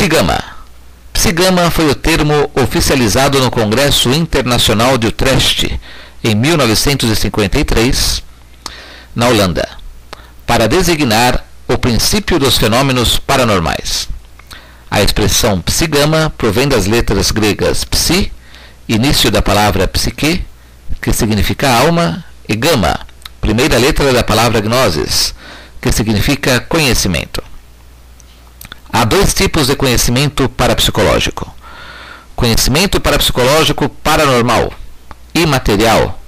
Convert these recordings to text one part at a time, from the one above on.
Psigama. Psigama foi o termo oficializado no Congresso Internacional de Utrecht em 1953, na Holanda, para designar o princípio dos fenômenos paranormais. A expressão psigama provém das letras gregas psi, início da palavra psique, que significa alma, e gama, primeira letra da palavra gnosis, que significa conhecimento. Há dois tipos de conhecimento parapsicológico: conhecimento parapsicológico paranormal, imaterial,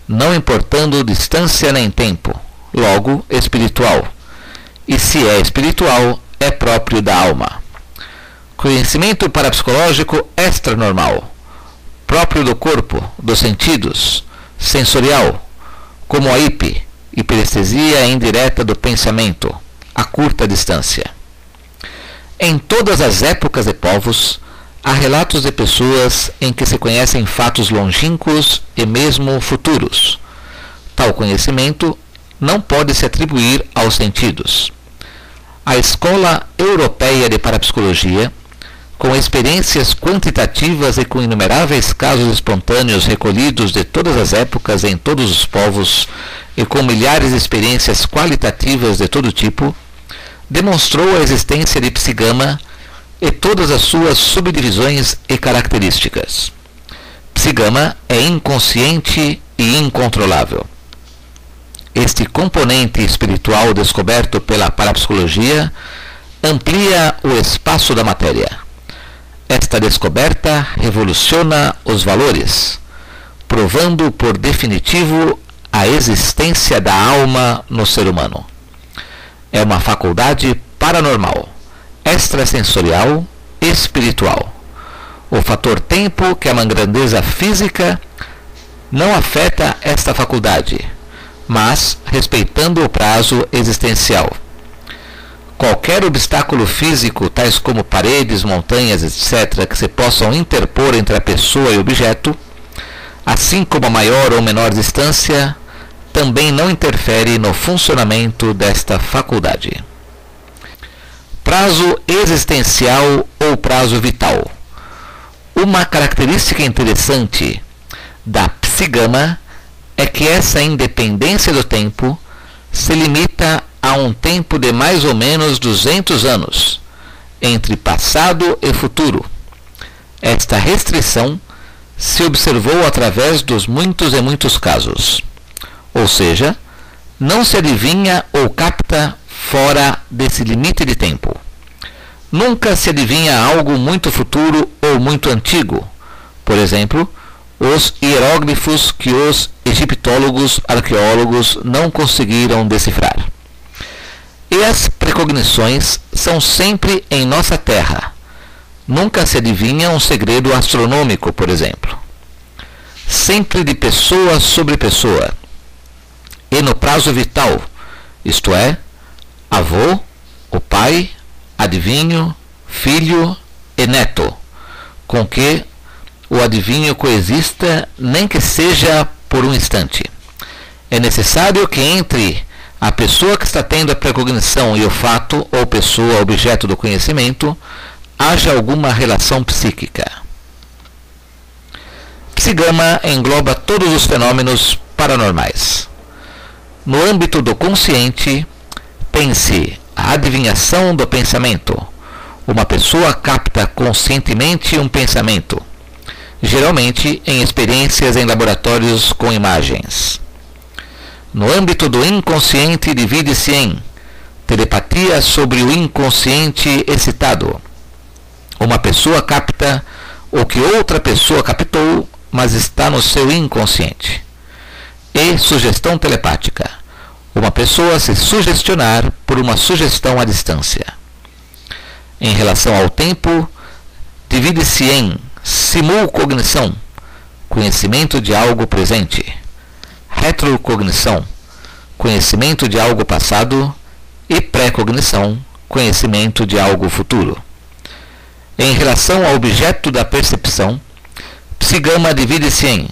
não importando distância nem tempo, logo espiritual, e se é espiritual, é próprio da alma. Conhecimento parapsicológico extranormal, próprio do corpo, dos sentidos, sensorial, como a hiperestesia indireta do pensamento, a curta distância. Em todas as épocas e povos, há relatos de pessoas em que se conhecem fatos longínquos e mesmo futuros. Tal conhecimento não pode se atribuir aos sentidos. A Escola Europeia de Parapsicologia, com experiências quantitativas e com inumeráveis casos espontâneos recolhidos de todas as épocas em todos os povos e com milhares de experiências qualitativas de todo tipo, demonstrou a existência de psigama e todas as suas subdivisões e características. Psigama é inconsciente e incontrolável. Este componente espiritual descoberto pela parapsicologia amplia o espaço da matéria. Esta descoberta revoluciona os valores, provando por definitivo a existência da alma no ser humano. É uma faculdade paranormal, extrasensorial, espiritual. O fator tempo, que é uma grandeza física, não afeta esta faculdade, mas respeitando o prazo existencial. Qualquer obstáculo físico, tais como paredes, montanhas, etc., que se possam interpor entre a pessoa e o objeto, assim como a maior ou menor distância, também não interfere no funcionamento desta faculdade. Prazo existencial ou prazo vital. Uma característica interessante da psigama é que essa independência do tempo se limita a um tempo de mais ou menos 200 anos, entre passado e futuro. Esta restrição se observou através dos muitos e muitos casos, ou seja, não se adivinha ou capta fora desse limite de tempo. Nunca se adivinha algo muito futuro ou muito antigo, por exemplo, os hieróglifos que os egiptólogos arqueólogos não conseguiram decifrar. E as precognições são sempre em nossa terra. Nunca se adivinha um segredo astronômico, por exemplo. Sempre de pessoa sobre pessoa. E no prazo vital, isto é, avô, o pai, adivinho, filho e neto, com que o adivinho coexista, nem que seja por um instante. É necessário que entre a pessoa que está tendo a precognição e o fato ou pessoa objeto do conhecimento haja alguma relação psíquica. Psigama engloba todos os fenômenos paranormais. No âmbito do consciente, tem-se a adivinhação do pensamento. Uma pessoa capta conscientemente um pensamento, geralmente em experiências em laboratórios com imagens. No âmbito do inconsciente, divide-se em telepatia sobre o inconsciente excitado. Uma pessoa capta o que outra pessoa captou, mas está no seu inconsciente. E sugestão telepática. Uma pessoa se sugestionar por uma sugestão à distância. Em relação ao tempo, divide-se em simulcognição, conhecimento de algo presente; retrocognição, conhecimento de algo passado; e precognição, conhecimento de algo futuro. Em relação ao objeto da percepção, psigama divide-se em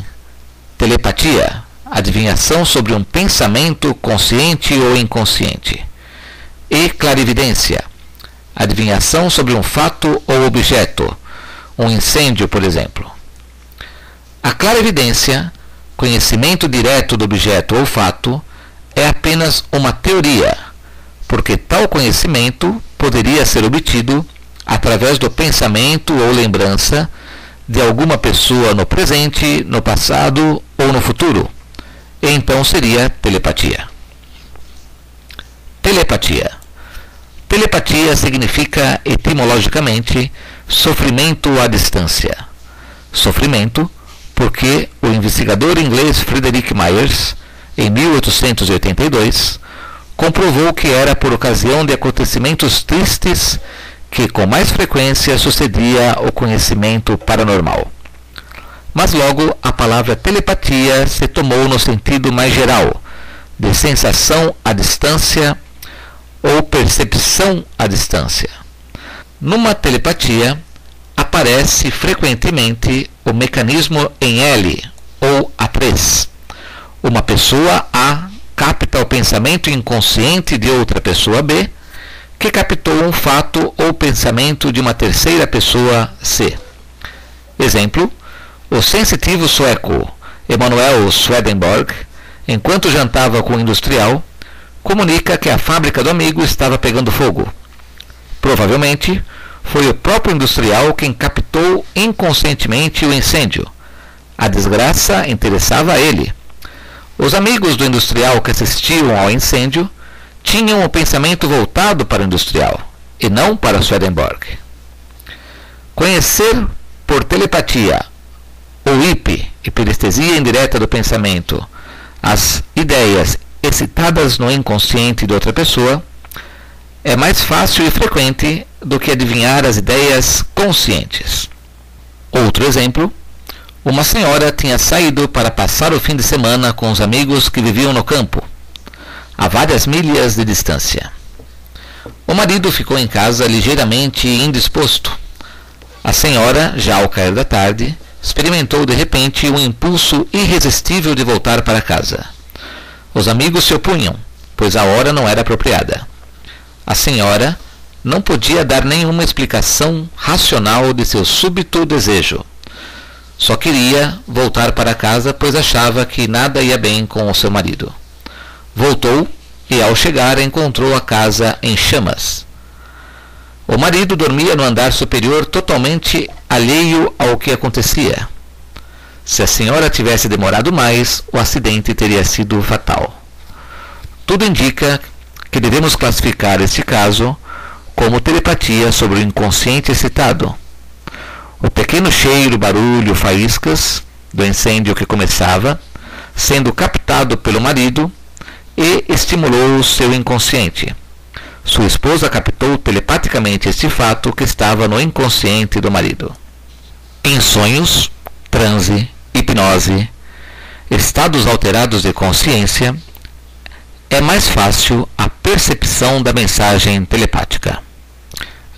telepatia, adivinhação sobre um pensamento consciente ou inconsciente; e clarividência, adivinhação sobre um fato ou objeto, um incêndio, por exemplo. A clarividência, conhecimento direto do objeto ou fato, é apenas uma teoria, porque tal conhecimento poderia ser obtido através do pensamento ou lembrança de alguma pessoa no presente, no passado ou no futuro. E então seria telepatia. Telepatia. Telepatia significa etimologicamente sofrimento à distância. Sofrimento porque o investigador inglês Frederick Myers, em 1882, comprovou que era por ocasião de acontecimentos tristes que com mais frequência sucedia o conhecimento paranormal. Mas logo a palavra telepatia se tomou no sentido mais geral, de sensação à distância ou percepção à distância. Numa telepatia, aparece frequentemente o mecanismo em L, ou A3. Uma pessoa A capta o pensamento inconsciente de outra pessoa B, que captou um fato ou pensamento de uma terceira pessoa C. Exemplo: o sensitivo sueco Emanuel Swedenborg, enquanto jantava com o industrial, comunica que a fábrica do amigo estava pegando fogo. Provavelmente, foi o próprio industrial quem captou inconscientemente o incêndio. A desgraça interessava a ele. Os amigos do industrial que assistiam ao incêndio tinham o pensamento voltado para o industrial, e não para Swedenborg. Conhecer por telepatia, ou IP, hiperestesia indireta do pensamento, as ideias excitadas no inconsciente de outra pessoa, é mais fácil e frequente do que adivinhar as ideias conscientes. Outro exemplo: uma senhora tinha saído para passar o fim de semana com os amigos que viviam no campo, a várias milhas de distância. O marido ficou em casa ligeiramente indisposto. A senhora, já ao cair da tarde, experimentou de repente um impulso irresistível de voltar para casa. Os amigos se opunham, pois a hora não era apropriada. A senhora não podia dar nenhuma explicação racional de seu súbito desejo. Só queria voltar para casa, pois achava que nada ia bem com o seu marido. Voltou e, ao chegar, encontrou a casa em chamas. O marido dormia no andar superior, totalmente alheio ao que acontecia. Se a senhora tivesse demorado mais, o acidente teria sido fatal. Tudo indica que devemos classificar este caso como telepatia sobre o inconsciente excitado. O pequeno cheiro, barulho, faíscas do incêndio que começava, sendo captado pelo marido, e estimulou o seu inconsciente. Sua esposa captou telepaticamente este fato que estava no inconsciente do marido. Em sonhos, transe, hipnose, estados alterados de consciência, é mais fácil a percepção da mensagem telepática.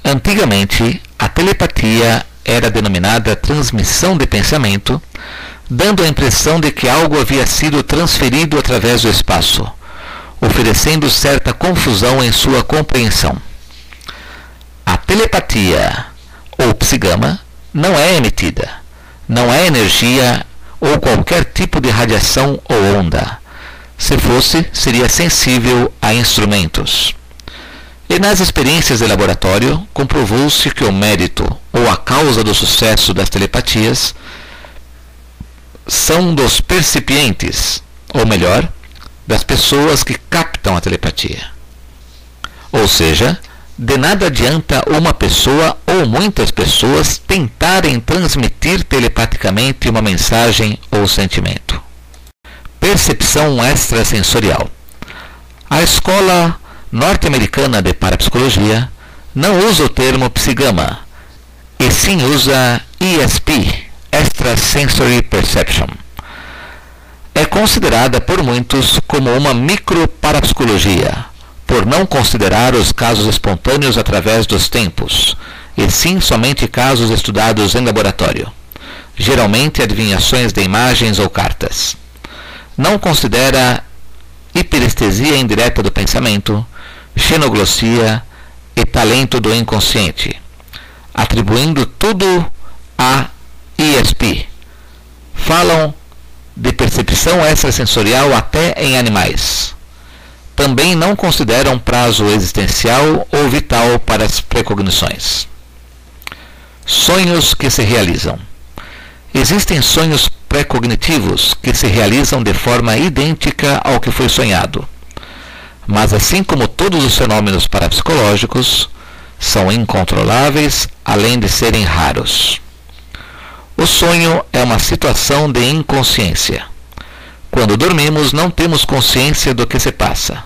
Antigamente, a telepatia era denominada transmissão de pensamento, dando a impressão de que algo havia sido transferido através do espaço, oferecendo certa confusão em sua compreensão. A telepatia, ou psigama, não é emitida, não é energia ou qualquer tipo de radiação ou onda. Se fosse, seria sensível a instrumentos. E nas experiências de laboratório, comprovou-se que o mérito ou a causa do sucesso das telepatias são dos percipientes, ou melhor, das pessoas que captam a telepatia. Ou seja, de nada adianta uma pessoa ou muitas pessoas tentarem transmitir telepaticamente uma mensagem ou sentimento. Percepção extrasensorial. A escola norte-americana de parapsicologia não usa o termo psigama, e sim usa ESP, Extrasensory Perception. É considerada por muitos como uma microparapsicologia, por não considerar os casos espontâneos através dos tempos, e sim somente casos estudados em laboratório, geralmente adivinhações de imagens ou cartas. Não considera hiperestesia indireta do pensamento, xenoglossia e talento do inconsciente, atribuindo tudo a ESP. Falam de percepção extrasensorial até em animais. Também não consideram prazo existencial ou vital para as precognições. Sonhos que se realizam. Existem sonhos pré-cognitivos que se realizam de forma idêntica ao que foi sonhado. Mas assim como todos os fenômenos parapsicológicos, são incontroláveis, além de serem raros. O sonho é uma situação de inconsciência. Quando dormimos, não temos consciência do que se passa.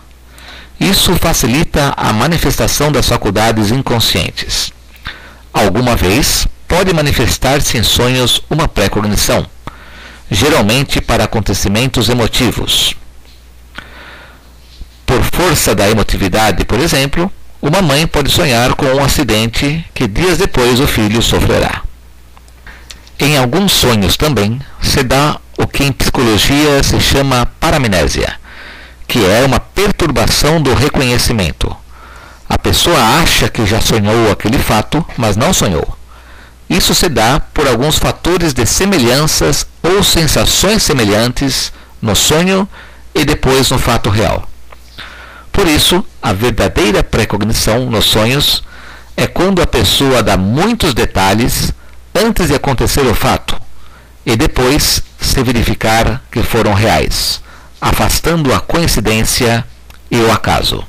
Isso facilita a manifestação das faculdades inconscientes. Alguma vez, pode manifestar-se em sonhos uma pré-cognição, geralmente para acontecimentos emotivos. Por força da emotividade, por exemplo, uma mãe pode sonhar com um acidente que dias depois o filho sofrerá. Em alguns sonhos também se dá o que em psicologia se chama paramnésia, que é uma perturbação do reconhecimento. A pessoa acha que já sonhou aquele fato, mas não sonhou. Isso se dá por alguns fatores de semelhanças ou sensações semelhantes no sonho e depois no fato real. Por isso, a verdadeira precognição nos sonhos é quando a pessoa dá muitos detalhes antes de acontecer o fato e depois se verificar que foram reais, afastando a coincidência e o acaso.